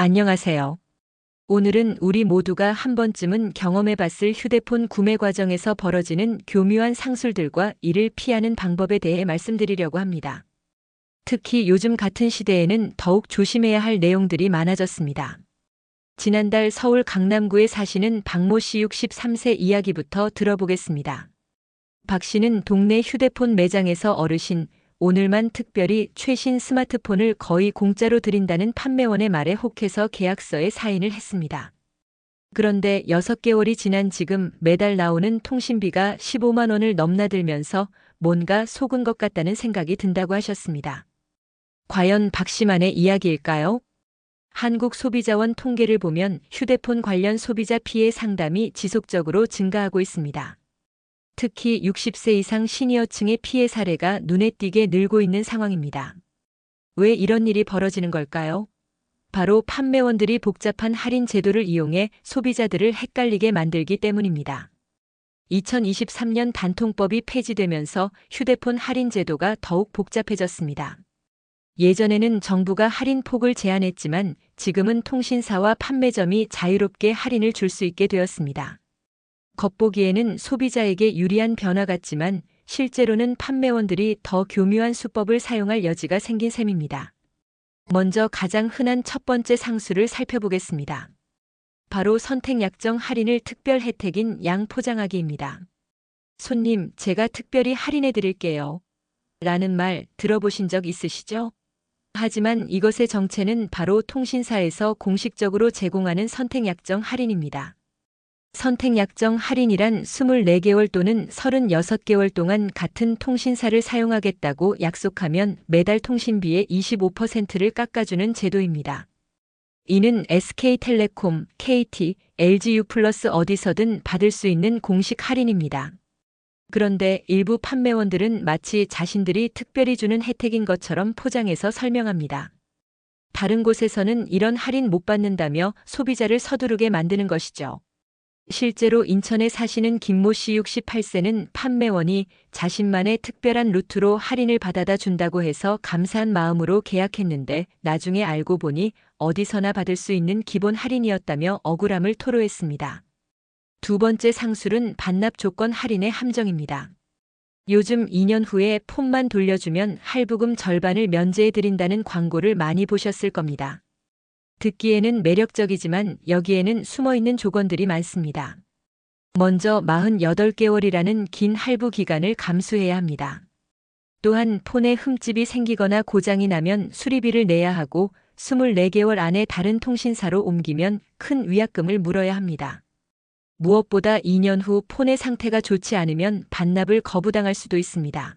안녕하세요. 오늘은 우리 모두가 한 번쯤은 경험해봤을 휴대폰 구매 과정에서 벌어지는 교묘한 상술들과 이를 피하는 방법에 대해 말씀드리려고 합니다. 특히 요즘 같은 시대에는 더욱 조심해야 할 내용들이 많아졌습니다. 지난달 서울 강남구에 사시는 박모 씨 63세 이야기부터 들어보겠습니다. 박 씨는 동네 휴대폰 매장에서 어르신, 오늘만 특별히 최신 스마트폰을 거의 공짜로 드린다는 판매원의 말에 혹해서 계약서에 사인을 했습니다. 그런데 6개월이 지난 지금 매달 나오는 통신비가 15만 원을 넘나들면서 뭔가 속은 것 같다는 생각이 든다고 하셨습니다. 과연 박 씨만의 이야기일까요? 한국소비자원 통계를 보면 휴대폰 관련 소비자 피해 상담이 지속적으로 증가하고 있습니다. 특히 60세 이상 시니어층의 피해 사례가 눈에 띄게 늘고 있는 상황입니다. 왜 이런 일이 벌어지는 걸까요? 바로 판매원들이 복잡한 할인 제도를 이용해 소비자들을 헷갈리게 만들기 때문입니다. 2023년 단통법이 폐지되면서 휴대폰 할인 제도가 더욱 복잡해졌습니다. 예전에는 정부가 할인 폭을 제한했지만 지금은 통신사와 판매점이 자유롭게 할인을 줄 수 있게 되었습니다. 겉보기에는 소비자에게 유리한 변화 같지만 실제로는 판매원들이 더 교묘한 수법을 사용할 여지가 생긴 셈입니다. 먼저 가장 흔한 첫 번째 상술을 살펴보겠습니다. 바로 선택 약정 할인을 특별 혜택인 양 포장하기입니다. 손님, 제가 특별히 할인해 드릴게요. 라는 말 들어보신 적 있으시죠? 하지만 이것의 정체는 바로 통신사에서 공식적으로 제공하는 선택 약정 할인입니다. 선택 약정 할인이란 24개월 또는 36개월 동안 같은 통신사를 사용하겠다고 약속하면 매달 통신비의 25%를 깎아주는 제도입니다. 이는 SK텔레콤, KT, LGU 플러스 어디서든 받을 수 있는 공식 할인입니다. 그런데 일부 판매원들은 마치 자신들이 특별히 주는 혜택인 것처럼 포장해서 설명합니다. 다른 곳에서는 이런 할인 못 받는다며 소비자를 서두르게 만드는 것이죠. 실제로 인천에 사시는 김모 씨 68세는 판매원이 자신만의 특별한 루트로 할인을 받아다 준다고 해서 감사한 마음으로 계약했는데 나중에 알고 보니 어디서나 받을 수 있는 기본 할인이었다며 억울함을 토로했습니다. 두 번째 상술은 반납 조건 할인의 함정입니다. 요즘 2년 후에 폰만 돌려주면 할부금 절반을 면제해드린다는 광고를 많이 보셨을 겁니다. 듣기에는 매력적이지만 여기에는 숨어있는 조건들이 많습니다. 먼저 48개월이라는 긴 할부 기간을 감수해야 합니다. 또한 폰에 흠집이 생기거나 고장이 나면 수리비를 내야 하고 24개월 안에 다른 통신사로 옮기면 큰 위약금을 물어야 합니다. 무엇보다 2년 후 폰의 상태가 좋지 않으면 반납을 거부당할 수도 있습니다.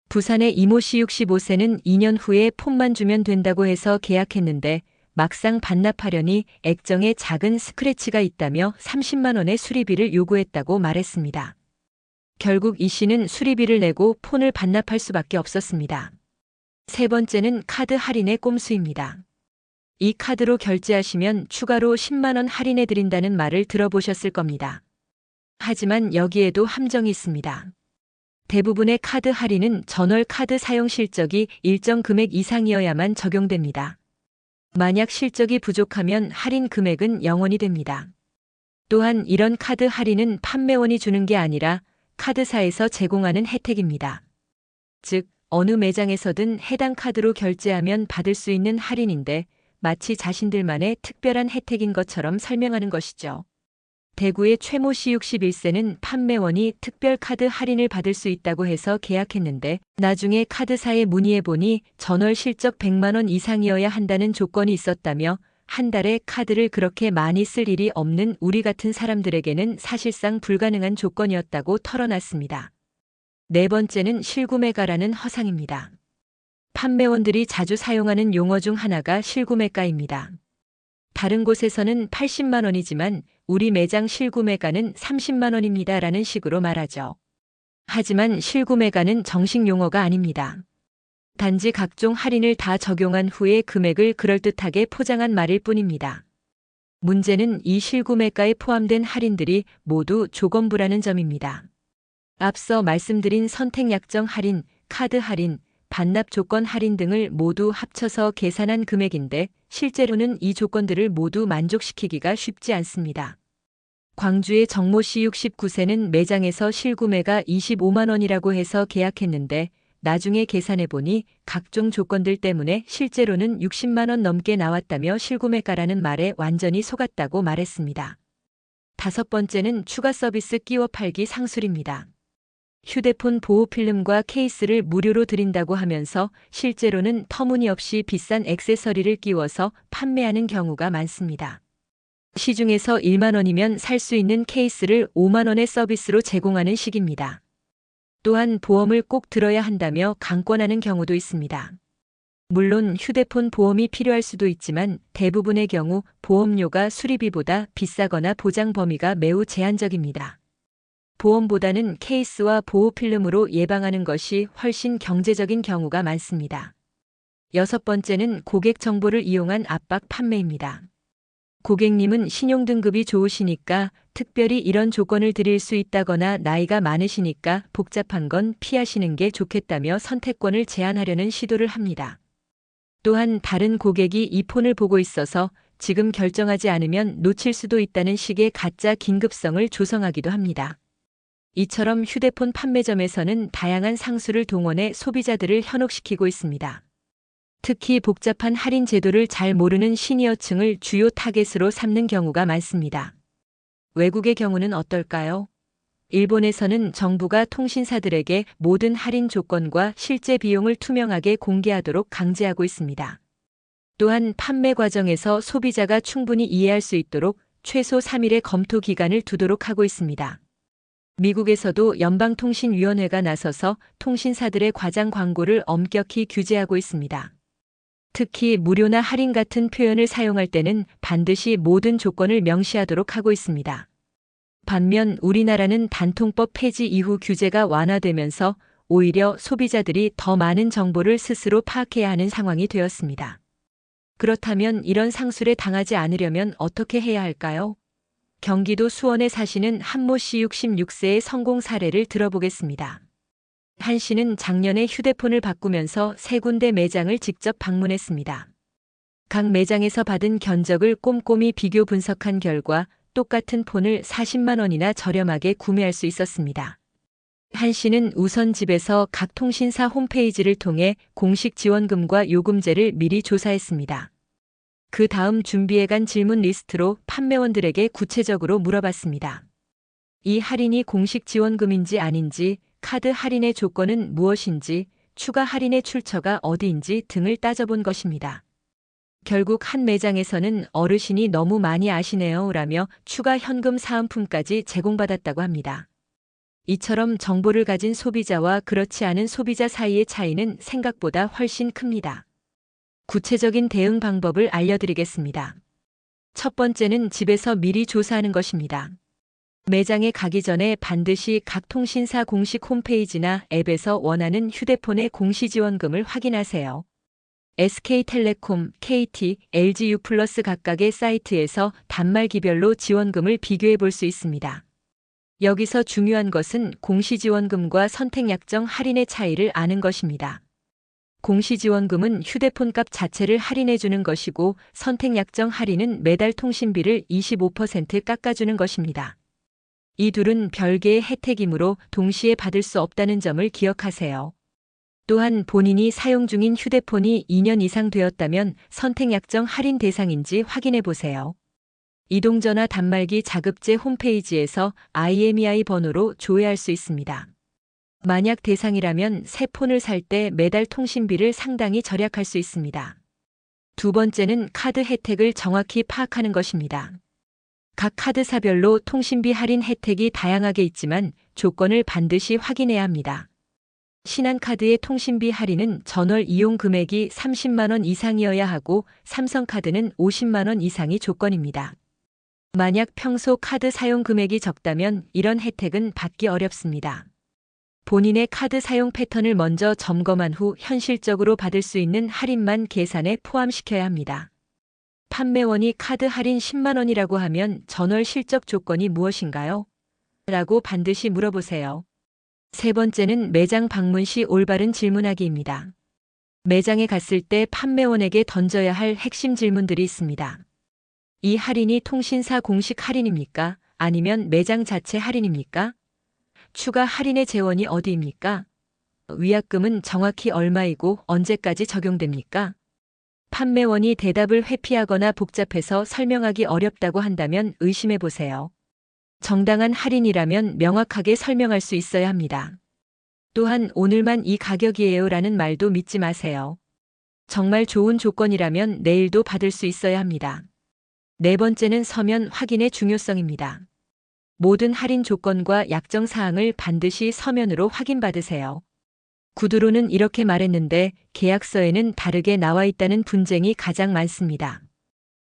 부산의 이모 씨 65세는 2년 후에 폰만 주면 된다고 해서 계약했는데 막상 반납하려니 액정에 작은 스크래치가 있다며 30만 원의 수리비를 요구했다고 말했습니다. 결국 이 씨는 수리비를 내고 폰을 반납할 수밖에 없었습니다. 세 번째는 카드 할인의 꼼수입니다. 이 카드로 결제하시면 추가로 10만 원 할인해 드린다는 말을 들어보셨을 겁니다. 하지만 여기에도 함정이 있습니다. 대부분의 카드 할인은 전월 카드 사용 실적이 일정 금액 이상이어야만 적용됩니다. 만약 실적이 부족하면 할인 금액은 0원이 됩니다. 또한 이런 카드 할인은 판매원이 주는 게 아니라 카드사에서 제공하는 혜택입니다. 즉, 어느 매장에서든 해당 카드로 결제하면 받을 수 있는 할인인데 마치 자신들만의 특별한 혜택인 것처럼 설명하는 것이죠. 대구의 최모 씨 61세는 판매원이 특별 카드 할인을 받을 수 있다고 해서 계약했는데 나중에 카드사에 문의해보니 전월 실적 100만 원 이상이어야 한다는 조건이 있었다며 한 달에 카드를 그렇게 많이 쓸 일이 없는 우리 같은 사람들에게는 사실상 불가능한 조건이었다고 털어놨습니다. 네 번째는 실구매가라는 허상입니다. 판매원들이 자주 사용하는 용어 중 하나가 실구매가입니다. 다른 곳에서는 80만 원이지만 우리 매장 실구매가는 30만 원입니다 라는 식으로 말하죠. 하지만 실구매가는 정식 용어가 아닙니다. 단지 각종 할인을 다 적용한 후에 금액을 그럴듯하게 포장한 말일 뿐입니다. 문제는 이 실구매가에 포함된 할인들이 모두 조건부라는 점입니다. 앞서 말씀드린 선택 약정 할인, 카드 할인, 반납 조건 할인 등을 모두 합쳐서 계산한 금액인데 실제로는 이 조건들을 모두 만족시키기가 쉽지 않습니다. 광주의 정모 씨 69세는 매장에서 실구매가 25만 원이라고 해서 계약했는데 나중에 계산해보니 각종 조건들 때문에 실제로는 60만 원 넘게 나왔다며 실구매가라는 말에 완전히 속았다고 말했습니다. 다섯 번째는 추가 서비스 끼워 팔기 상술입니다. 휴대폰 보호 필름과 케이스를 무료로 드린다고 하면서 실제로는 터무니없이 비싼 액세서리를 끼워서 판매하는 경우가 많습니다. 시중에서 1만 원이면 살 수 있는 케이스를 5만 원의 서비스로 제공하는 식입니다. 또한 보험을 꼭 들어야 한다며 강권하는 경우도 있습니다. 물론 휴대폰 보험이 필요할 수도 있지만 대부분의 경우 보험료가 수리비보다 비싸거나 보장 범위가 매우 제한적입니다. 보험보다는 케이스와 보호 필름으로 예방하는 것이 훨씬 경제적인 경우가 많습니다. 여섯 번째는 고객 정보를 이용한 압박 판매입니다. 고객님은 신용등급이 좋으시니까 특별히 이런 조건을 드릴 수 있다거나 나이가 많으시니까 복잡한 건 피하시는 게 좋겠다며 선택권을 제한하려는 시도를 합니다. 또한 다른 고객이 이 폰을 보고 있어서 지금 결정하지 않으면 놓칠 수도 있다는 식의 가짜 긴급성을 조성하기도 합니다. 이처럼 휴대폰 판매점에서는 다양한 상술을 동원해 소비자들을 현혹시키고 있습니다. 특히 복잡한 할인 제도를 잘 모르는 시니어층을 주요 타겟으로 삼는 경우가 많습니다. 외국의 경우는 어떨까요? 일본에서는 정부가 통신사들에게 모든 할인 조건과 실제 비용을 투명하게 공개하도록 강제하고 있습니다. 또한 판매 과정에서 소비자가 충분히 이해할 수 있도록 최소 3일의 검토 기간을 두도록 하고 있습니다. 미국에서도 연방통신위원회가 나서서 통신사들의 과장 광고를 엄격히 규제하고 있습니다. 특히 무료나 할인 같은 표현을 사용할 때는 반드시 모든 조건을 명시하도록 하고 있습니다. 반면 우리나라는 단통법 폐지 이후 규제가 완화되면서 오히려 소비자들이 더 많은 정보를 스스로 파악해야 하는 상황이 되었습니다. 그렇다면 이런 상술에 당하지 않으려면 어떻게 해야 할까요? 경기도 수원에 사시는 한모 씨 66세의 성공 사례를 들어보겠습니다. 한 씨는 작년에 휴대폰을 바꾸면서 세 군데 매장을 직접 방문했습니다. 각 매장에서 받은 견적을 꼼꼼히 비교 분석한 결과 똑같은 폰을 40만 원이나 저렴하게 구매할 수 있었습니다. 한 씨는 우선 집에서 각 통신사 홈페이지를 통해 공식 지원금과 요금제를 미리 조사했습니다. 그 다음 준비해간 질문 리스트로 판매원들에게 구체적으로 물어봤습니다. 이 할인이 공식 지원금인지 아닌지, 카드 할인의 조건은 무엇인지, 추가 할인의 출처가 어디인지 등을 따져본 것입니다. 결국 한 매장에서는 어르신이 너무 많이 아시네요 라며 추가 현금 사은품까지 제공받았다고 합니다. 이처럼 정보를 가진 소비자와 그렇지 않은 소비자 사이의 차이는 생각보다 훨씬 큽니다. 구체적인 대응 방법을 알려드리겠습니다. 첫 번째는 집에서 미리 조사하는 것입니다. 매장에 가기 전에 반드시 각 통신사 공식 홈페이지나 앱에서 원하는 휴대폰의 공시지원금을 확인하세요. SK텔레콤, KT, LGU 플러스 각각의 사이트에서 단말기별로 지원금을 비교해 볼 수 있습니다. 여기서 중요한 것은 공시지원금과 선택약정 할인의 차이를 아는 것입니다. 공시지원금은 휴대폰 값 자체를 할인해 주는 것이고 선택약정 할인은 매달 통신비를 25% 깎아주는 것입니다. 이 둘은 별개의 혜택이므로 동시에 받을 수 없다는 점을 기억하세요. 또한 본인이 사용 중인 휴대폰이 2년 이상 되었다면 선택약정 할인 대상인지 확인해 보세요. 이동전화 단말기 자급제 홈페이지에서 IMEI 번호로 조회할 수 있습니다. 만약 대상이라면 새 폰을 살 때 매달 통신비를 상당히 절약할 수 있습니다. 두 번째는 카드 혜택을 정확히 파악하는 것입니다. 각 카드사별로 통신비 할인 혜택이 다양하게 있지만 조건을 반드시 확인해야 합니다. 신한카드의 통신비 할인은 전월 이용 금액이 30만 원 이상이어야 하고 삼성카드는 50만 원 이상이 조건입니다. 만약 평소 카드 사용 금액이 적다면 이런 혜택은 받기 어렵습니다. 본인의 카드 사용 패턴을 먼저 점검한 후 현실적으로 받을 수 있는 할인만 계산에 포함시켜야 합니다. 판매원이 카드 할인 10만 원이라고 하면 전월 실적 조건이 무엇인가요? 라고 반드시 물어보세요. 세 번째는 매장 방문 시 올바른 질문하기입니다. 매장에 갔을 때 판매원에게 던져야 할 핵심 질문들이 있습니다. 이 할인이 통신사 공식 할인입니까? 아니면 매장 자체 할인입니까? 추가 할인의 재원이 어디입니까? 위약금은 정확히 얼마이고 언제까지 적용됩니까? 판매원이 대답을 회피하거나 복잡해서 설명하기 어렵다고 한다면 의심해 보세요. 정당한 할인이라면 명확하게 설명할 수 있어야 합니다. 또한 오늘만 이 가격이에요 라는 말도 믿지 마세요. 정말 좋은 조건이라면 내일도 받을 수 있어야 합니다. 네 번째는 서면 확인의 중요성입니다. 모든 할인 조건과 약정 사항을 반드시 서면으로 확인받으세요. 구두로는 이렇게 말했는데 계약서에는 다르게 나와 있다는 분쟁이 가장 많습니다.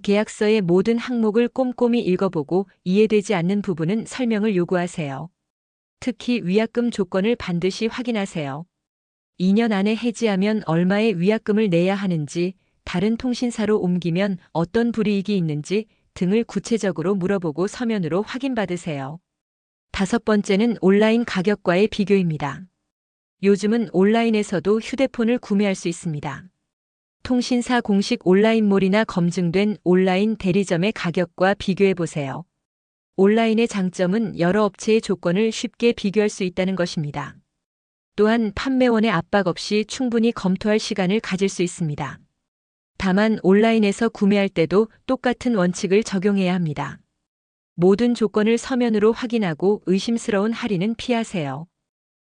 계약서의 모든 항목을 꼼꼼히 읽어보고 이해되지 않는 부분은 설명을 요구하세요. 특히 위약금 조건을 반드시 확인하세요. 2년 안에 해지하면 얼마의 위약금을 내야 하는지, 다른 통신사로 옮기면 어떤 불이익이 있는지 등을 구체적으로 물어보고 서면으로 확인받으세요. 다섯 번째는 온라인 가격과의 비교입니다. 요즘은 온라인에서도 휴대폰을 구매할 수 있습니다. 통신사 공식 온라인몰이나 검증된 온라인 대리점의 가격과 비교해 보세요. 온라인의 장점은 여러 업체의 조건을 쉽게 비교할 수 있다는 것입니다. 또한 판매원의 압박 없이 충분히 검토할 시간을 가질 수 있습니다. 다만 온라인에서 구매할 때도 똑같은 원칙을 적용해야 합니다. 모든 조건을 서면으로 확인하고 의심스러운 할인은 피하세요.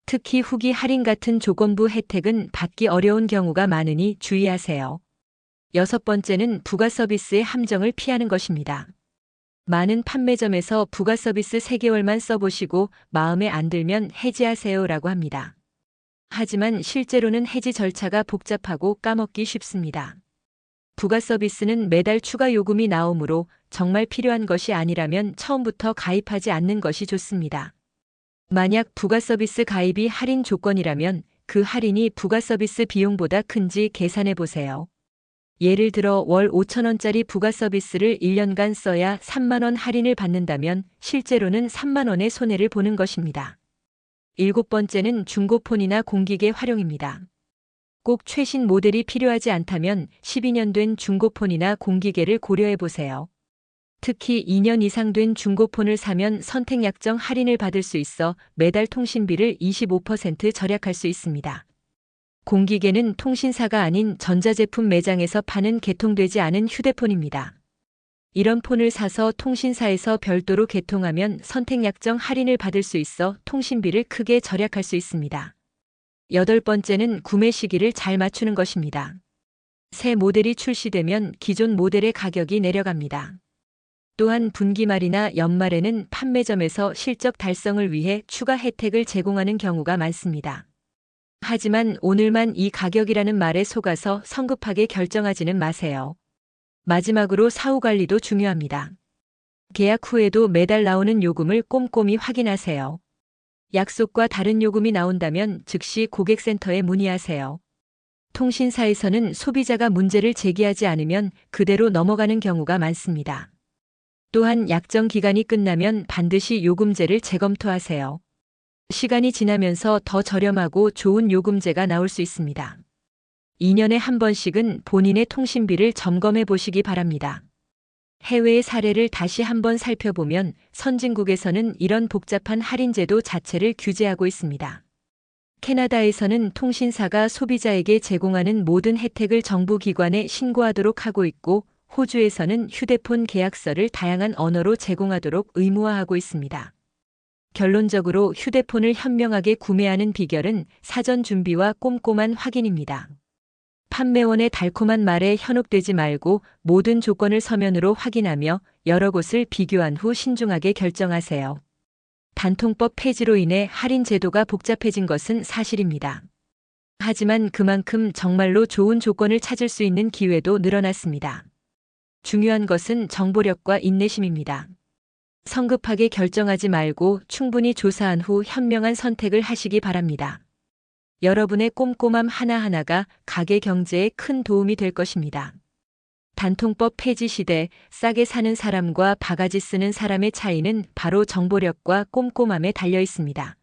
특히 후기 할인 같은 조건부 혜택은 받기 어려운 경우가 많으니 주의하세요. 여섯 번째는 부가 서비스의 함정을 피하는 것입니다. 많은 판매점에서 부가 서비스 3개월만 써보시고 마음에 안 들면 해지하세요 라고 합니다. 하지만 실제로는 해지 절차가 복잡하고 까먹기 쉽습니다. 부가 서비스는 매달 추가 요금이 나오므로 정말 필요한 것이 아니라면 처음부터 가입하지 않는 것이 좋습니다. 만약 부가 서비스 가입이 할인 조건이라면 그 할인이 부가 서비스 비용보다 큰지 계산해 보세요. 예를 들어 월 5,000원짜리 부가 서비스를 1년간 써야 3만 원 할인을 받는다면 실제로는 3만 원의 손해를 보는 것입니다. 일곱 번째는 중고폰이나 공기계 활용입니다. 꼭 최신 모델이 필요하지 않다면 12년 된 중고폰이나 공기계를 고려해 보세요. 특히 2년 이상 된 중고폰을 사면 선택 약정 할인을 받을 수 있어 매달 통신비를 25% 절약할 수 있습니다. 공기계는 통신사가 아닌 전자제품 매장에서 파는 개통되지 않은 휴대폰입니다. 이런 폰을 사서 통신사에서 별도로 개통하면 선택 약정 할인을 받을 수 있어 통신비를 크게 절약할 수 있습니다. 여덟 번째는 구매 시기를 잘 맞추는 것입니다. 새 모델이 출시되면 기존 모델의 가격이 내려갑니다. 또한 분기 말이나 연말에는 판매점에서 실적 달성을 위해 추가 혜택을 제공하는 경우가 많습니다. 하지만 오늘만 이 가격이라는 말에 속아서 성급하게 결정하지는 마세요. 마지막으로 사후 관리도 중요합니다. 계약 후에도 매달 나오는 요금을 꼼꼼히 확인하세요. 약속과 다른 요금이 나온다면 즉시 고객센터에 문의하세요. 통신사에서는 소비자가 문제를 제기하지 않으면 그대로 넘어가는 경우가 많습니다. 또한 약정 기간이 끝나면 반드시 요금제를 재검토하세요. 시간이 지나면서 더 저렴하고 좋은 요금제가 나올 수 있습니다. 2년에 한 번씩은 본인의 통신비를 점검해 보시기 바랍니다. 해외의 사례를 다시 한번 살펴보면 선진국에서는 이런 복잡한 할인 제도 자체를 규제하고 있습니다. 캐나다에서는 통신사가 소비자에게 제공하는 모든 혜택을 정부 기관에 신고하도록 하고 있고, 호주에서는 휴대폰 계약서를 다양한 언어로 제공하도록 의무화하고 있습니다. 결론적으로 휴대폰을 현명하게 구매하는 비결은 사전 준비와 꼼꼼한 확인입니다. 판매원의 달콤한 말에 현혹되지 말고 모든 조건을 서면으로 확인하며 여러 곳을 비교한 후 신중하게 결정하세요. 단통법 폐지로 인해 할인 제도가 복잡해진 것은 사실입니다. 하지만 그만큼 정말로 좋은 조건을 찾을 수 있는 기회도 늘어났습니다. 중요한 것은 정보력과 인내심입니다. 성급하게 결정하지 말고 충분히 조사한 후 현명한 선택을 하시기 바랍니다. 여러분의 꼼꼼함 하나하나가 가게 경제에 큰 도움이 될 것입니다. 단통법 폐지 시대, 싸게 사는 사람과 바가지 쓰는 사람의 차이는 바로 정보력과 꼼꼼함에 달려 있습니다.